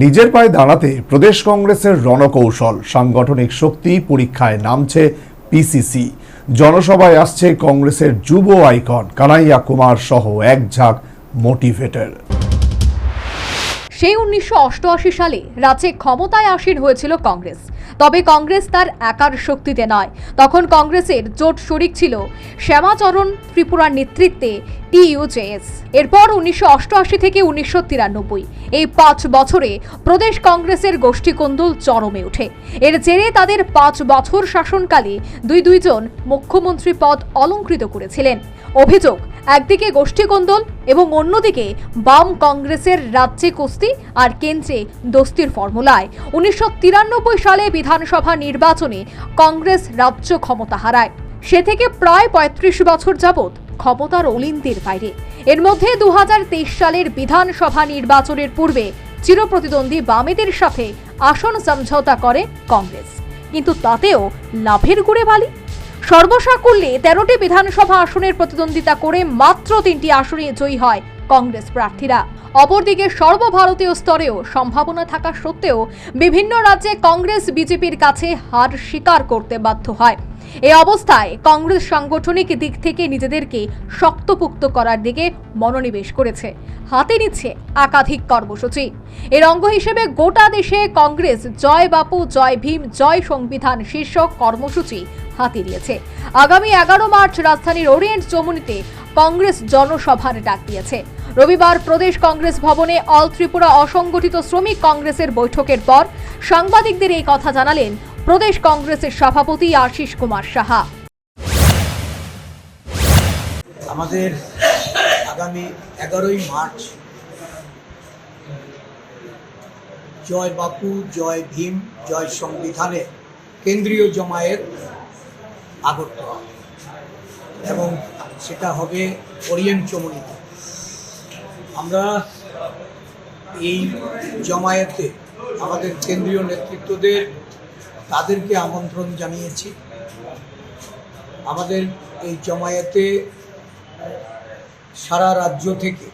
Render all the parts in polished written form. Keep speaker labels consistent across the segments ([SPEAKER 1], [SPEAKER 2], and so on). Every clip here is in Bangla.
[SPEAKER 1] নিজের পায়ে দাঁড়াতে প্রদেশ কংগ্রেসের রণকৌশল, সাংগঠনিক শক্তি পরীক্ষায় নামছে পিসিসি। জনসভায় আসছে কংগ্রেসের যুব আইকন কানাইয়া কুমার সহ এক ঝাঁক মোটিভেটর।
[SPEAKER 2] সেই 1988 সালে রাজ্যে ক্ষমতায় আসীন হয়েছিল কংগ্রেস। তবে কংগ্রেস তার একার শক্তিতে নয়, তখন কংগ্রেসের জোট শরিক ছিল শ্যামাচরণ ত্রিপুরার নেতৃত্বে টিইউজেএস। এরপর 1988 থেকে 1993 এই 5 বছরে প্রদেশ কংগ্রেসের গোষ্ঠীকোন্দল চরমে ওঠে। এর জেরে তাদের 5 বছর শাসনকালে দুইজন মুখ্যমন্ত্রী পদ অলংকৃত করেছিলেন। অভিযোগ, একদিকে গোষ্ঠীকোন্দল এবং অন্যদিকে বাম কংগ্রেসের রাজ্যে কুস্তি আর কেন্দ্রে দোস্তির ফর্মুলায় 1993 সালে বিধানসভা নির্বাচনে কংগ্রেস রাজ্য ক্ষমতা হারায়। সে থেকে প্রায় 35 বছর যাবৎ ক্ষমতার অলিন্দের বাইরে। এর মধ্যে 2023 সালের বিধানসভা নির্বাচনের পূর্বে চিরপ্রতিদ্বন্দ্বী বামেদের সাথে আসন সমঝোতা করে কংগ্রেস, কিন্তু তাতেও লাভের গুড়ে বালি। সর্বসাকুল্যে 13টি বিধানসভা আসনের প্রতিদ্বন্দ্বিতা করে মাত্র 3টি আসনে জয়ী হয় কংগ্রেস প্রার্থীরা। অপরদিকে সর্বভারতীয় স্তরেও সম্ভাবনা থাকা সত্ত্বেও বিভিন্ন রাজ্যে কংগ্রেস বিজেপির কাছে হার স্বীকার করতে বাধ্য হয়। এই অবস্থায় কংগ্রেস সাংগঠনিক দিক থেকে নিজেদেরকে শক্তপোক্ত করার দিকে মনোনিবেশ করেছে, হাতে নিচ্ছে একাধিক কর্মসূচি। এর অঙ্গ হিসেবে গোটা দেশে কংগ্রেস জয় বাপু জয় ভীম জয় সংবিধান শীর্ষক কর্মসূচি হাতে নিয়েছে। আগামী 11 মার্চ রাজধানীর ওরিয়েন্ট চৌমুহনীতে কংগ্রেস জনসভার ডাক দিয়েছে। রবিবার প্রদেশ কংগ্রেস ভবনে অল ত্রিপুরা অসংগঠিত শ্রমিক কংগ্রেসের বৈঠকের পর সাংবাদিকদের এই কথা জানালেন প্রদেশ কংগ্রেসের সভাপতি আশিস কুমার সাহা।
[SPEAKER 3] আমাদের আগামী 11ই মার্চ জয় বাপু জয় ভীম জয় সংবিধানে কেন্দ্রীয় জমায়েত আগরতলা, এবং সেটা হবে ওরিয়েন্ট চৌমুহনীতে। আমরা এই জমায়েতে আমাদের কেন্দ্রীয় নেতৃত্বদের তাদেরকে আমন্ত্রণ জানিয়েছি। আমাদের এই জমায়েতে সারা রাজ্য থেকে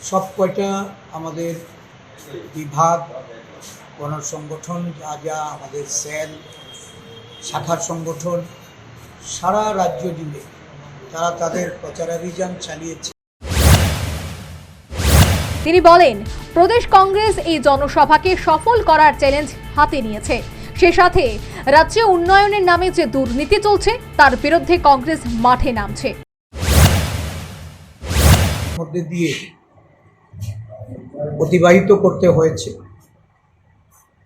[SPEAKER 3] সব কয়টা আমাদের বিভাগ, গণসংগঠন, যা আমাদের সেল, শাখার সংগঠন, সারা রাজ্য জুড়ে তারা তাদের প্রচারাভিযান চালিয়েছে।
[SPEAKER 2] তিনি বলেন, প্রদেশ কংগ্রেস এই জনসভাকে সফল করার চ্যালেঞ্জ হাতে নিয়েছে। সে সাথে রাজ্যে উন্নয়নের নামে যে দুর্নীতি চলছে তার বিরুদ্ধে কংগ্রেস মাঠে নামছে।
[SPEAKER 3] মধ্যে দিয়ে অতিবাহিত করতে হয়েছে,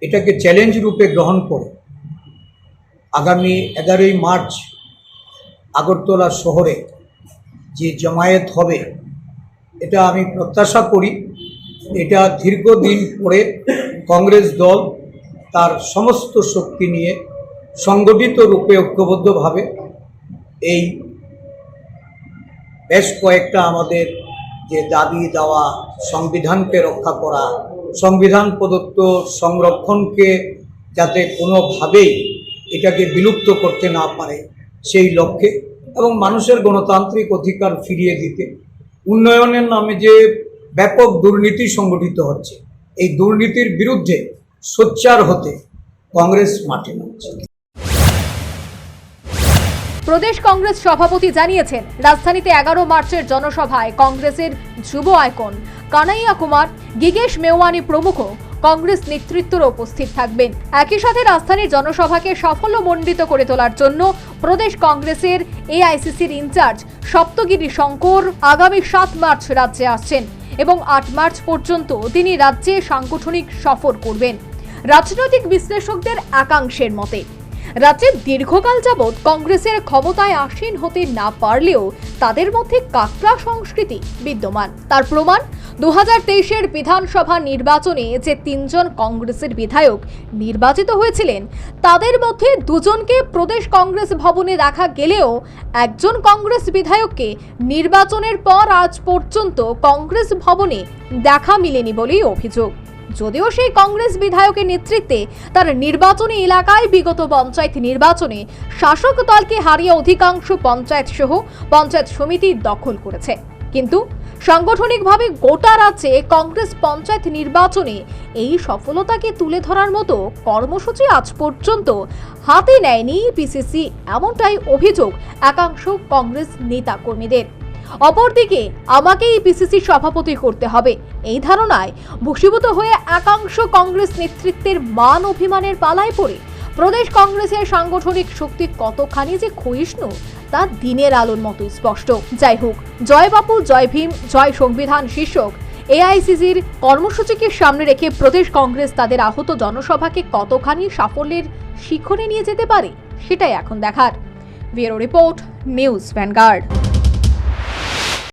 [SPEAKER 3] এটাকে চ্যালেঞ্জ রূপে গ্রহণ করে আগামী 11ই মার্চ আগরতলা শহরে যে জমায়েত হবে, এটা আমি প্রত্যাশা করি এটা দীর্ঘদিন পরে কংগ্রেস দল তার সমস্ত শক্তি নিয়ে সংগঠিত রূপে ঐক্যবদ্ধভাবে এই বেশ কয়েকটা আমাদের যে দাবি দেওয়া, সংবিধানকে রক্ষা করা, সংবিধান প্রদত্ত সংরক্ষণকে যাতে কোনোভাবেই এটাকে বিলুপ্ত করতে না পারে সেই লক্ষ্যে, এবং মানুষের গণতান্ত্রিক অধিকার ফিরিয়ে দিতে, উন্নয়নের নামে যে ব্যাপক দুর্নীতি সংগঠিত হচ্ছে এই দুর্নীতির বিরুদ্ধে সোচ্চার হতে কংগ্রেস মাঠে নামছে।
[SPEAKER 2] প্রদেশ কংগ্রেস সভাপতি জানিয়েছেন, রাজধানীতে 11 মার্চের জনসভায় কংগ্রেসের যুব আইকন কানাইয়া কুমার, গিগেশ মেওয়ানি প্রমুখ কংগ্রেস নেতৃত্বরা উপস্থিত থাকবেন। একই সাথে রাজধানীর জনসভাকে সাফল্যমণ্ডিত করে তোলার জন্য প্রদেশ কংগ্রেসের এআইসিসির ইনচার্জ সপ্তগিরি শঙ্কর আগামী 7 মার্চ রাজ্যে আসছেন এবং 8 মার্চ পর্যন্ত তিনি রাজ্যে সাংগঠনিক সফর করবেন। রাজনৈতিক বিশ্লেষকদের একাংশের মতে রাজ্যে দীর্ঘকাল যাবৎ কংগ্রেসের ক্ষমতায় আসীন হতে না পারলেও তাদের মধ্যে কাকড়া সংস্কৃতি বিদ্যমান। তার প্রমাণ 2023-এর বিধানসভা নির্বাচনে যে 3 জন কংগ্রেসের বিধায়ক নির্বাচিত হয়েছিলেন তাদের মধ্যে 2 জনকে প্রদেশ কংগ্রেস ভবনে দেখা গেলেও একজন কংগ্রেস বিধায়ককে নির্বাচনের পর আজ পর্যন্ত কংগ্রেস ভবনে দেখা মিলেনি বলেই অভিযোগ। যদিও সেই কংগ্রেস বিধায়কের নেতৃত্বে তার নির্বাচনী এলাকায় বিগত পঞ্চায়েত নির্বাচনে শাসক দলকে হারিয়ে অধিকাংশ পঞ্চায়েত সহ পঞ্চায়েত সমিতি দখল করেছে, কিন্তু সাংগঠনিকভাবে গোটা রাজ্যে কংগ্রেস পঞ্চায়েত নির্বাচনে এই সফলতাকে তুলে ধরার মতো কর্মসূচি আজ পর্যন্ত হাতে নেয়নি পিসিসি, এমনটাই অভিযোগ একাংশ কংগ্রেস নেতা কর্মীদের। অপরদিকে আমাকেই পিসিসি সভাপতি করতে হবে, এই ধারণায় বশীভূত হয়ে একাংশ কংগ্রেস নেতৃত্বের মান অভিমানের পালায় পড়ে প্রদেশ কংগ্রেসের সাংগঠনিক শক্তি কতখানি যে ক্ষয়িষ্ণু তা দিনের আলোর মতো স্পষ্ট। যাই হোক, জয় বাপু জয় ভীম জয় সংবিধান শীর্ষক এআইসিসির কর্মসূচিকে সামনে রেখে প্রদেশ কংগ্রেস তাদের আহত জনসভাকে কতখানি সাফল্যের শিখরে নিয়ে যেতে পারে সেটাই এখন দেখার। Bureau report, news vanguard.